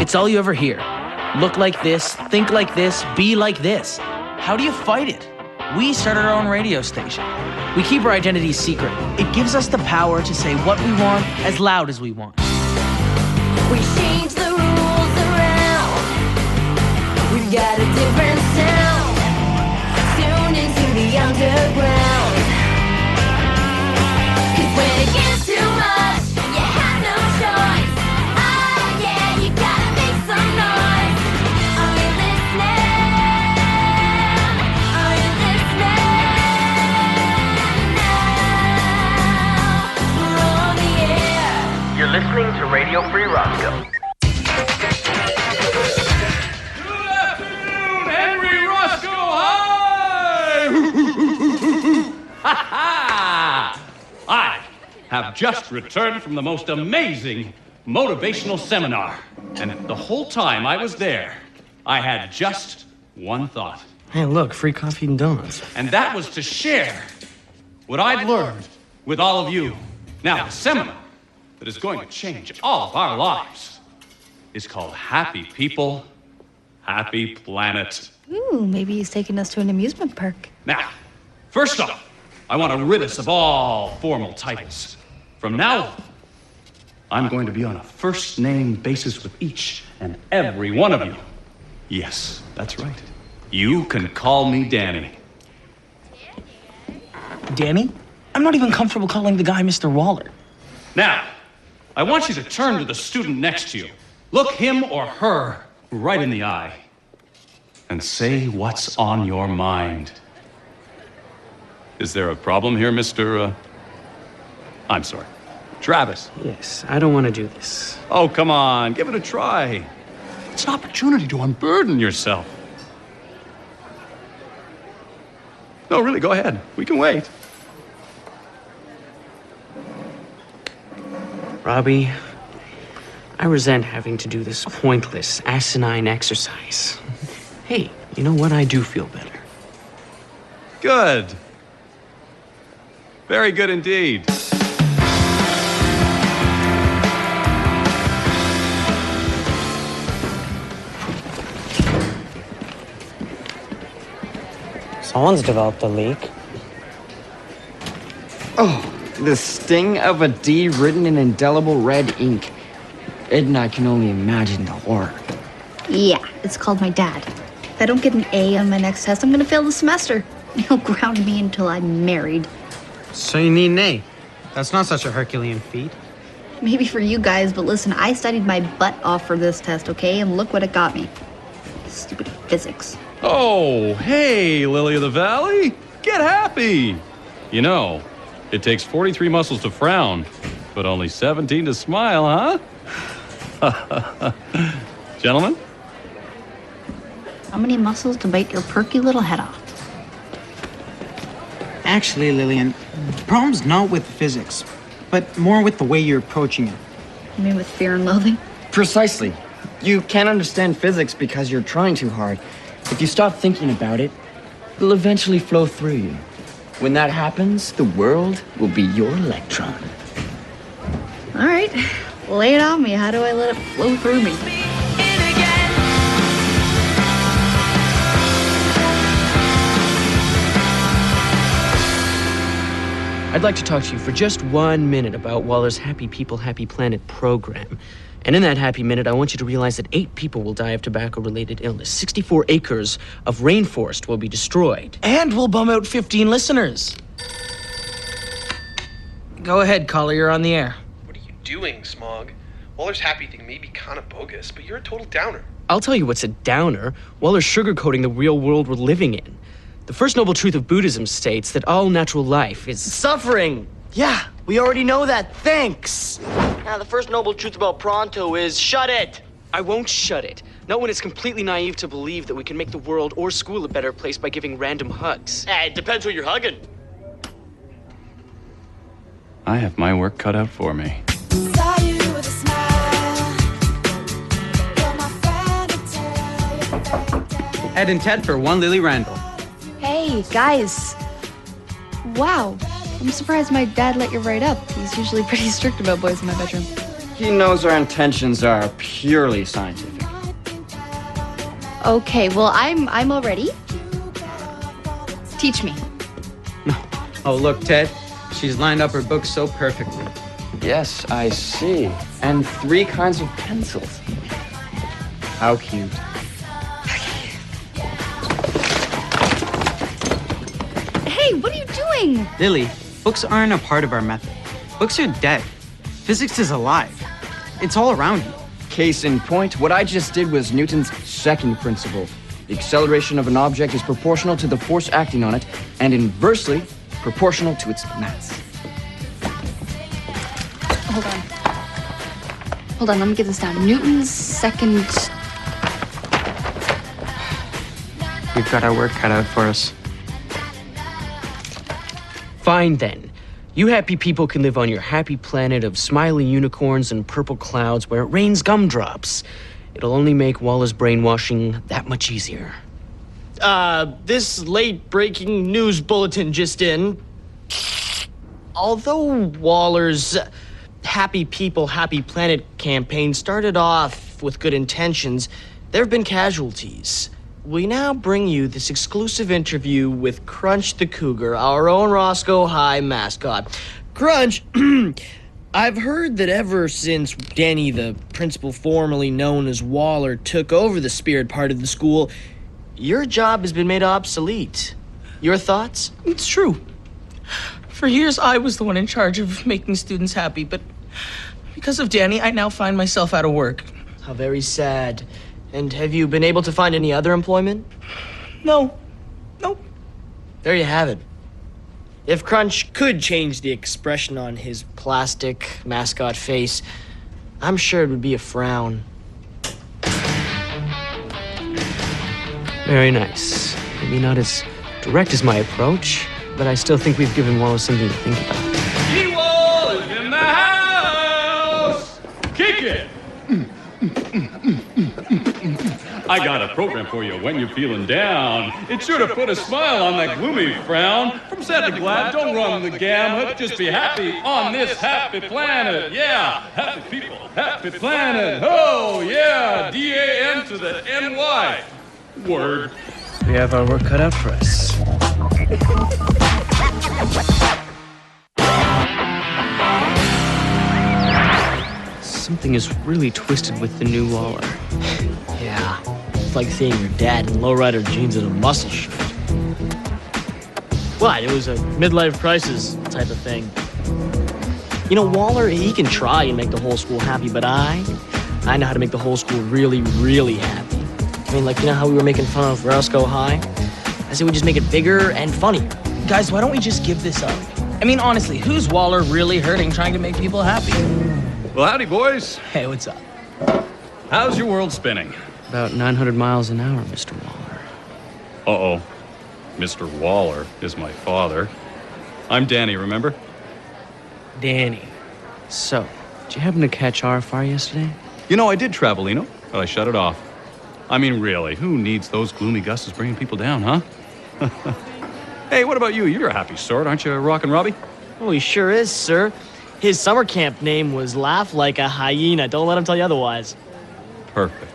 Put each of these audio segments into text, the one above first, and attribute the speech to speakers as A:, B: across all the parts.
A: It's all you ever hear. Look like this, think like this, be like this. How do you fight it? We started our own radio station. We keep our identities secret. It gives us the power to say what we want as loud as we want.
B: We change the rules around. We've got a different sound. Tuned into the underground. 'Cause when it gets too much, you have no choice. Oh yeah, you gotta make some noise. Are you listening? Are you listening? Now we're on the air.
C: You're listening to Radio Free Roscoe.
D: Good afternoon, Henry Roscoe High! Ha ha! I have just returned from the most amazing motivational seminar. And the whole time I was there, I had just one thought.
A: Hey, look, free coffee and donuts.
D: And that was to share what I'd learned with all of you. Now, the seminar that is going to change all of our lives is called Happy People, Happy Planet.
E: Ooh, maybe he's taking us to an amusement park.
D: Now, first off, I want to rid us of all formal titles. From now on, I'm going to be on a first-name basis with each and every one of you. Yes, that's right. You can call me Danny.
A: Danny? I'm not even comfortable calling the guy Mr. Waller.
D: Now, I want you to turn to the student next to you. Look him or her right in the eye and say what's on your mind. Is there a problem here, Mr. I'm sorry, Travis?
F: Yes, I don't want to do this.
D: Oh, come on, give it a try. It's an opportunity to unburden yourself. No, really, go ahead. We can wait.
F: Robbie, I resent having to do this pointless, asinine exercise. Hey, you know what? I do feel better.
D: Good. Very good indeed.
F: Someone's developed a leak.
G: Oh, the sting of a D written in indelible red ink. Ed and I can only imagine the horror.
E: Yeah, it's called my dad. If I don't get an A on my next test, I'm gonna fail the semester. He'll ground me until I'm married.
F: So you need an A. That's not such a Herculean feat.
E: Maybe for you guys, but listen, I studied my butt off for this test, okay? And look what it got me. Stupid physics.
D: Oh, hey, Lily of the Valley. Get happy. You know, it takes 43 muscles to frown, but only 17 to smile, huh? Gentlemen?
E: How many muscles to bite your perky little head off?
H: Actually, Lillian, the problem's not with the physics, but more with the way you're approaching it.
E: You mean with fear and loathing?
G: Precisely. You can't understand physics because you're trying too hard. If you stop thinking about it, it'll eventually flow through you. When that happens, the world will be your electron.
E: All right, lay it on me. How do I let it flow through me?
F: I'd like to talk to you for just 1 minute about Waller's Happy People, Happy Planet program. And in that happy minute, I want you to realize that 8 people will die of tobacco-related illness. 64 acres of rainforest will be destroyed.
A: And we'll bum out 15 listeners. Go ahead, caller, you're on the air.
I: What are you doing, Smog? Waller's happy thing may be kind of bogus, but you're a total downer.
F: I'll tell you what's a downer. Waller's sugarcoating the real world we're living in. The first noble truth of Buddhism states that all natural life is
G: Suffering! Yeah, we already know that. Thanks! Now, the first noble truth about Pronto is shut it!
F: I won't shut it. Not when it's completely naive to believe that we can make the world or school a better place by giving random hugs.
G: It depends who you're hugging.
D: I have my work cut out for me.
H: Ed and Ted for one Lily Randall.
E: Hey, guys. Wow. I'm surprised my dad let you write up. He's usually pretty strict about boys in my bedroom.
G: He knows our intentions are purely scientific.
E: Okay, well, I'm all ready. Teach me.
H: Oh, look, Ted. She's lined up her books so perfectly.
G: Yes, I see. And 3 kinds of pencils. How cute.
E: Hey, what are you doing?
H: Lily, books aren't a part of our method. Books are dead. Physics is alive. It's all around you.
G: Case in point, what I just did was Newton's second principle. The acceleration of an object is proportional to the force acting on it, and inversely proportional to its mass.
E: Hold on, let me get this down. Newton's second...
H: We've got our work cut out for us.
F: Fine then. You happy people can live on your happy planet of smiling unicorns and purple clouds where it rains gumdrops. It'll only make Waller's brainwashing that much easier.
J: This late-breaking news bulletin just in. Although Waller's Happy People, Happy Planet campaign started off with good intentions, there have been casualties. We now bring you this exclusive interview with Crunch the Cougar, our own Roscoe High mascot. Crunch, I've heard that ever since Danny, the principal formerly known as Waller, took over the spirit part of the school, your job has been made obsolete. Your thoughts?
A: It's true. For years, I was the one in charge of making students happy, but because of Danny, I now find myself out of work.
J: How very sad. And have you been able to find any other employment?
A: No. Nope.
J: There you have it. If Crunch could change the expression on his plastic mascot face, I'm sure it would be a frown.
F: Very nice. Maybe not as direct as my approach, but I still think we've given Wallace something to think about.
D: Ewall is in the house! Kick it! I got a program for you when you're feeling down. It's sure to put a smile on that gloomy frown. From sad to glad, don't run the gamut. Just be happy on this happy planet. Yeah, happy people, happy planet. Oh, yeah, D-A-N to the N-Y. Word.
F: We have our work cut out for us. Something is really twisted with the new Waller.
J: Yeah, it's like seeing your dad in lowrider jeans and a muscle shirt. What? It was a midlife crisis type of thing. You know, Waller, he can try and make the whole school happy, but I know how to make the whole school really, really happy. I mean, like, you know how we were making fun of Roscoe High? I say we just make it bigger and funnier.
A: Guys, why don't we just give this up? I mean, honestly, who's Waller really hurting trying to make people happy?
D: Well, howdy, boys.
A: Hey, what's up?
D: How's your world spinning?
F: About 900 miles an hour, Mr. Waller.
D: Uh-oh. Mr. Waller is my father. I'm Danny, remember?
F: Danny. So, did you happen to catch RFR yesterday?
D: You know, I did travel, Lino, but I shut it off. I mean, really, who needs those gloomy gusts bringing people down, huh? Hey, what about you? You're a happy sort, aren't you, Rockin' Robbie?
J: Oh, he sure is, sir. His summer camp name was Laugh Like a Hyena. Don't let him tell you otherwise.
D: Perfect.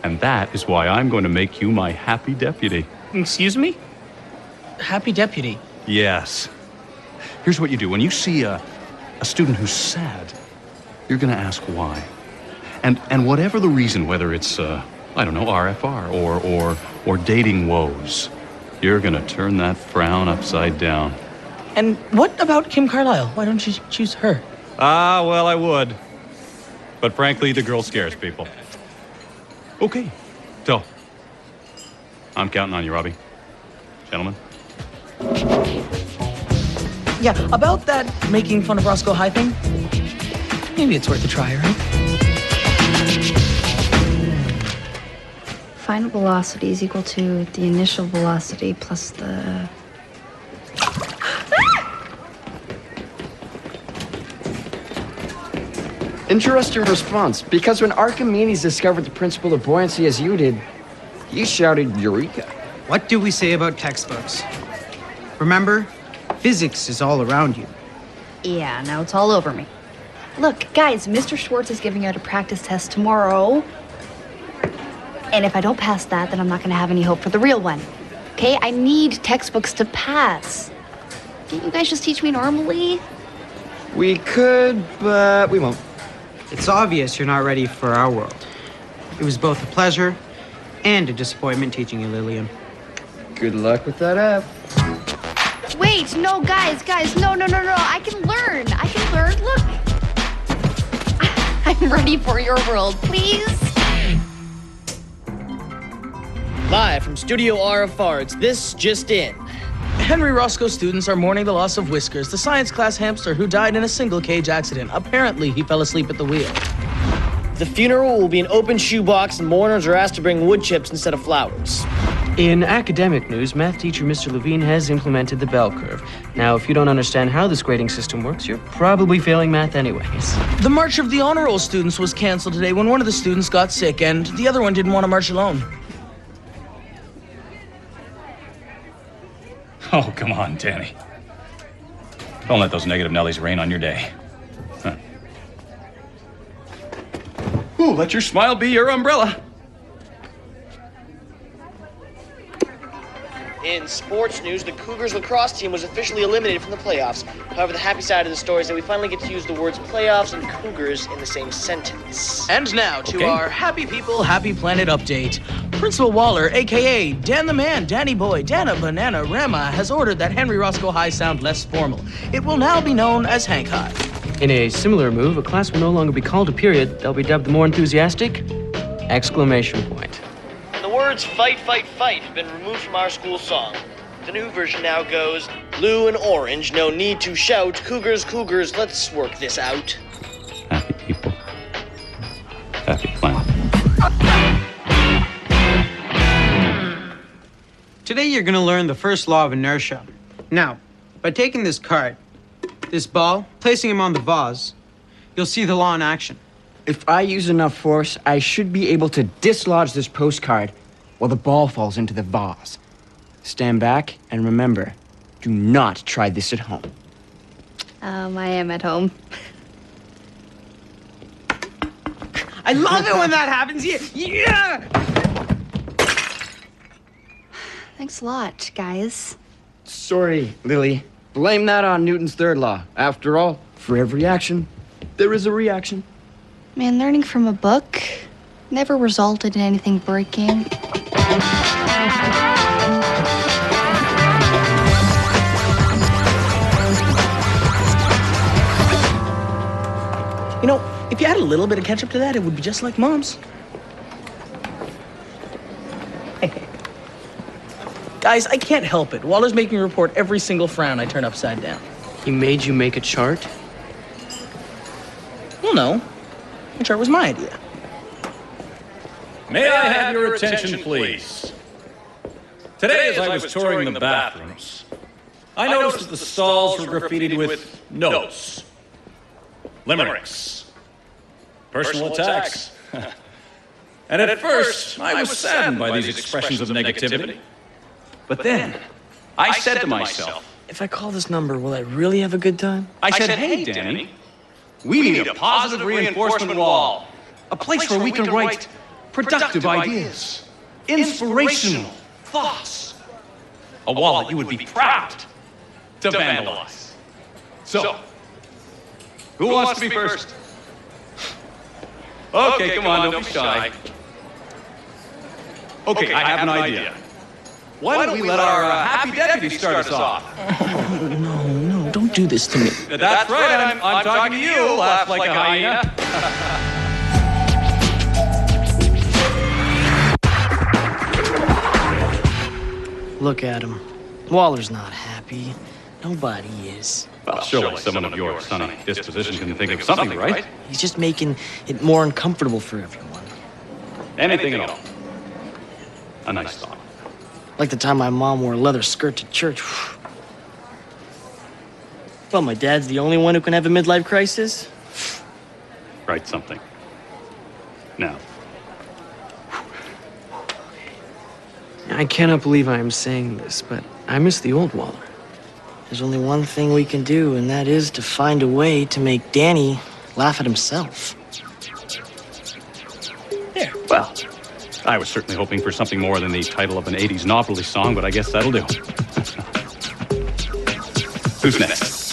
D: And that is why I'm going to make you my happy deputy.
A: Excuse me? Happy deputy.
D: Yes. Here's what you do. When you see a student who's sad, you're going to ask why. And whatever the reason, whether it's, I don't know, RFR or dating woes, you're going to turn that frown upside down.
A: And what about Kim Carlisle? Why don't you choose her?
D: Ah, well, I would. But frankly, the girl scares people. Okay. So, I'm counting on you, Robbie. Gentlemen.
A: Yeah, about that making fun of Roscoe High thing, maybe it's worth a try, right?
E: Final velocity is equal to the initial velocity plus the...
G: Interesting response, because when Archimedes discovered the principle of buoyancy as you did, he shouted, Eureka.
H: What do we say about textbooks? Remember, physics is all around you.
E: Yeah, now it's all over me. Look, guys, Mr. Schwartz is giving out a practice test tomorrow. And if I don't pass that, then I'm not gonna have any hope for the real one. Okay? I need textbooks to pass. Can't you guys just teach me normally?
G: We could, but we won't.
H: It's obvious you're not ready for our world. It was both a pleasure and a disappointment teaching you, Lillian.
G: Good luck with that app.
E: Wait, no, guys, no. I can learn. Look. I'm ready for your world, please.
J: Live from Studio R of Fards, this just in.
A: Henry Roscoe students are mourning the loss of Whiskers, the science class hamster who died in a single cage accident. Apparently, he fell asleep at the wheel.
J: The funeral will be an open shoebox, and mourners are asked to bring wood chips instead of flowers.
F: In academic news, math teacher Mr. Levine has implemented the bell curve. Now, if you don't understand how this grading system works, you're probably failing math anyways.
A: The March of the Honor Roll students was canceled today when one of the students got sick and the other one didn't want to march alone.
D: Oh, come on, Danny. Don't let those negative Nellies rain on your day. Huh. Ooh, let your smile be your umbrella.
J: In sports news, the Cougars lacrosse team was officially eliminated from the playoffs. However, the happy side of the story is that we finally get to use the words playoffs and Cougars in the same sentence.
A: And now to our Happy People, Happy Planet update. Principal Waller, a.k.a. Dan the Man, Danny Boy, Dana Banana Rama, has ordered that Henry Roscoe High sound less formal. It will now be known as Hank High.
F: In a similar move, a class will no longer be called a period. They'll be dubbed the more enthusiastic! Exclamation point.
J: The words fight, fight, fight have been removed from our school song. The new version now goes, blue and orange, no need to shout, Cougars, Cougars, let's work this out.
D: Happy people. Happy planet.
H: Today you're going to learn the first law of inertia. Now, by taking this card, this ball, placing him on the vase, you'll see the law in action.
G: If I use enough force, I should be able to dislodge this postcard while the ball falls into the vase. Stand back and remember, do not try this at home.
E: I am at home.
H: I love it when that happens. Yeah!
E: Thanks a lot, guys.
G: Sorry, Lily. Blame that on Newton's third law. After all, for every action, there is a reaction.
E: Man, learning from a book never resulted in anything breaking.
A: You know, if you add a little bit of ketchup to that, it would be just like Mom's. Guys, I can't help it. Waller's making me report every single frown I turn upside down.
F: He made you make a chart?
A: Well, no. The chart was my idea.
D: May I have your attention, please? Today, as I was touring the bathrooms, I noticed that the stalls were graffitied with notes, limericks, personal attacks. And at first, I was saddened by these expressions of negativity. But then, I said to myself,
J: If I call this number, will I really have a good time?
D: I said, hey, Danny, we need a positive reinforcement wall. A place where we can write productive ideas, inspirational thoughts. A wall that you would be proud to vandalize. So, who wants to be first? Okay, come on, don't be shy. Okay, I have an idea. Why don't we let our happy deputy start us off?
A: No, don't do this to me.
D: That's right, I'm talking to you, laugh like a hyena.
J: Look at him. Waller's not happy. Nobody is.
D: Well, surely someone of your sunny disposition can think of something, right?
J: He's just making it more uncomfortable for everyone.
D: Anything at all. A nice thought.
J: Like the time my mom wore a leather skirt to church. Well, my dad's the only one who can have a midlife crisis.
D: Write something. Now.
F: I cannot believe I am saying this, but I miss the old Waller.
J: There's only one thing we can do, and that is to find a way to make Danny laugh at himself.
D: Yeah, well, I was certainly hoping for something more than the title of an 80s novelty song, but I guess that'll do. Who's next?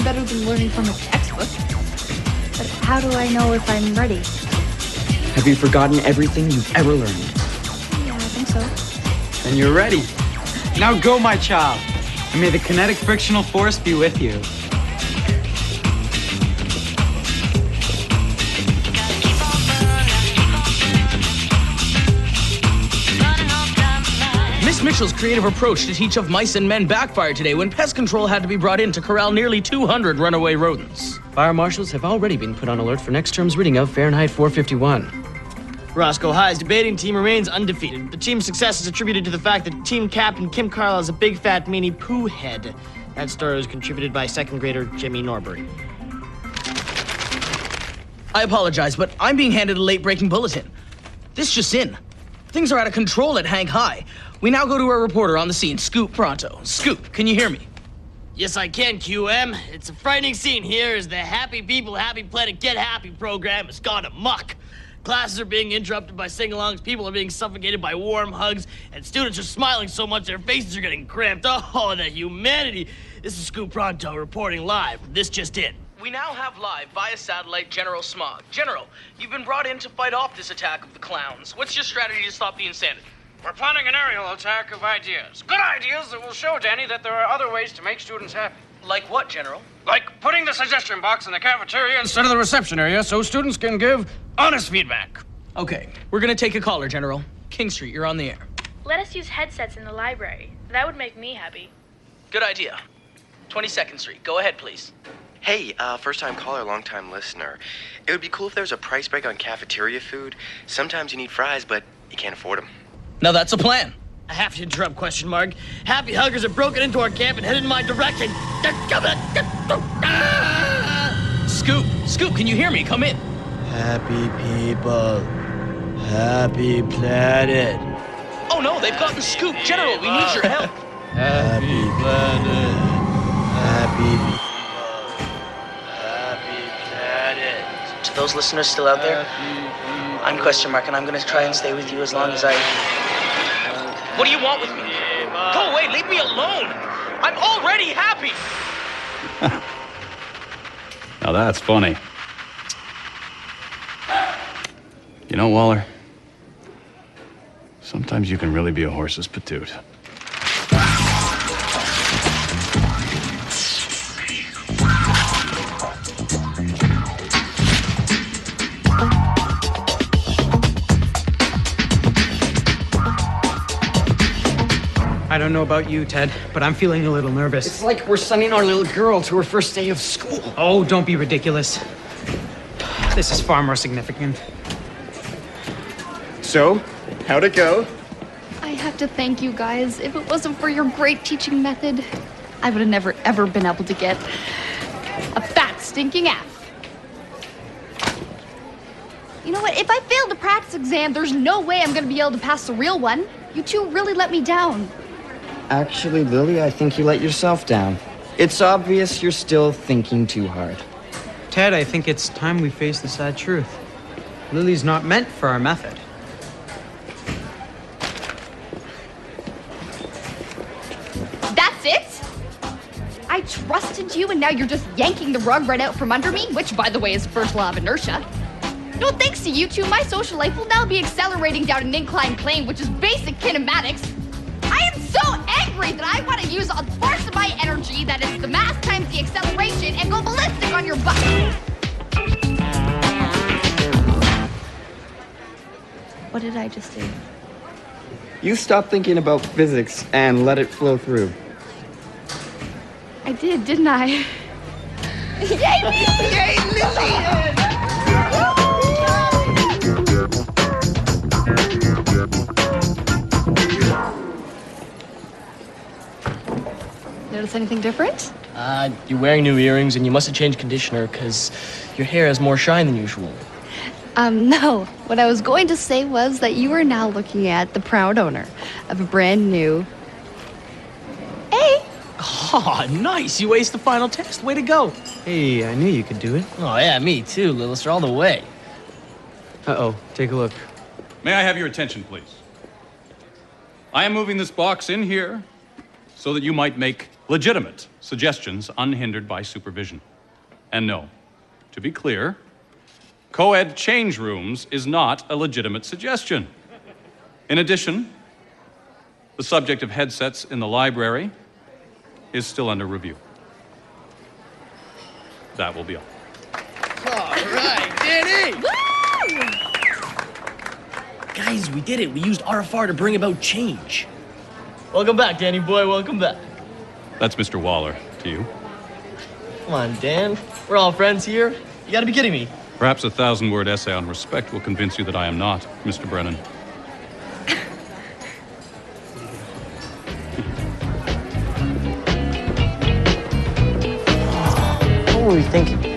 E: Better than learning from a textbook. But how do I know if I'm ready?
G: Have you forgotten everything you've ever learned?
E: Yeah, I think so.
H: Then you're ready. Now go, my child. And may the kinetic frictional force be with you.
A: Miss Mitchell's creative approach to teach of mice and men backfired today when pest control had to be brought in to corral nearly 200 runaway rodents.
F: Fire marshals have already been put on alert for next term's reading of Fahrenheit 451.
J: Roscoe High's debating team remains undefeated. The team's success is attributed to the fact that team captain Kim Carlisle is a big fat meanie poo head. That story was contributed by second grader Jimmy Norbury.
A: I apologize, but I'm being handed a late-breaking bulletin. This just in. Things are out of control at Hank High. We now go to our reporter on the scene, Scoop Pronto. Scoop, can you hear me?
J: Yes, I can, QM. It's a frightening scene here as the Happy People, Happy Planet, Get Happy program has gone amok. Classes are being interrupted by sing-alongs, people are being suffocated by warm hugs, and students are smiling so much their faces are getting cramped. Oh, the humanity. This is Scoop Pronto reporting live. This just in.
A: We now have live via satellite General Smog. General, you've been brought in to fight off this attack of the clowns. What's your strategy to stop the insanity?
K: We're planning an aerial attack of ideas. Good ideas that will show Danny that there are other ways to make students happy.
A: Like what, General?
K: Like putting the suggestion box in the cafeteria instead of the reception area so students can give honest feedback.
A: Okay, we're gonna take a caller, General. King Street, you're on the air.
L: Let us use headsets in the library. That would make me happy.
A: Good idea. 22nd Street, go ahead, please.
M: Hey, first-time caller, long-time listener. It would be cool if there was a price break on cafeteria food. Sometimes you need fries, but you can't afford them.
A: Now that's a plan.
J: I have to interrupt, question mark. Happy huggers have broken into our camp and headed in my direction.
A: Scoop, can you hear me? Come in.
J: Happy people, happy planet.
A: Oh no, they've gotten Scoop. General, we need your help.
J: Happy planet, happy people, happy planet.
A: To those listeners still out there, I'm question mark, and I'm gonna try and stay with you as long as I... What do you want with me? Go away, leave me alone. I'm already happy.
D: Now that's funny. You know, Waller, sometimes you can really be a horse's patoot.
H: I don't know about you, Ted, but I'm feeling a little nervous.
G: It's like we're sending our little girl to her first day of school.
H: Oh, don't be ridiculous. This is far more significant.
G: So, how'd it go?
E: I have to thank you guys. If it wasn't for your great teaching method, I would have never, ever been able to get a fat, stinking F. You know what? If I fail the practice exam, there's no way I'm going to be able to pass the real one. You two really let me down.
G: Actually, Lily, I think you let yourself down. It's obvious you're still thinking too hard.
H: Ted, I think it's time we face the sad truth. Lily's not meant for our method.
E: That's it? I trusted you, and now you're just yanking the rug right out from under me, which, by the way, is first law of inertia. No, thanks to you two, my social life will now be accelerating down an inclined plane, which is basic kinematics. I am so angry that I want to use a force of my energy that is the mass times the acceleration and go ballistic on your butt. What did I just do?
G: You stop thinking about physics and let it flow through.
E: I did, didn't I? Yay, me! Yay, Lily! Notice anything different?
J: You're wearing new earrings and you must have changed conditioner because your hair has more shine than usual.
E: No. What I was going to say was that you are now looking at the proud owner of a brand new... Hey!
A: Oh, nice. You aced the final test. Way to go.
F: Hey, I knew you could do it.
J: Oh, yeah, me too, Lillister, all the way.
F: Uh-oh, take a look.
D: May I have your attention, please? I am moving this box in here so that you might make legitimate suggestions unhindered by supervision. And no, to be clear, co-ed change rooms is not a legitimate suggestion. In addition, the subject of headsets in the library is still under review. That will be all.
J: All right, Danny!
E: Woo!
J: Guys, we did it. We used RFR to bring about change. Welcome back, Danny boy. Welcome back.
D: That's Mr. Waller to you.
J: Come on, Dan. We're all friends here. You gotta be kidding me.
D: Perhaps a 1,000-word essay on respect will convince you that I am not, Mr. Brennan.
J: What were we thinking?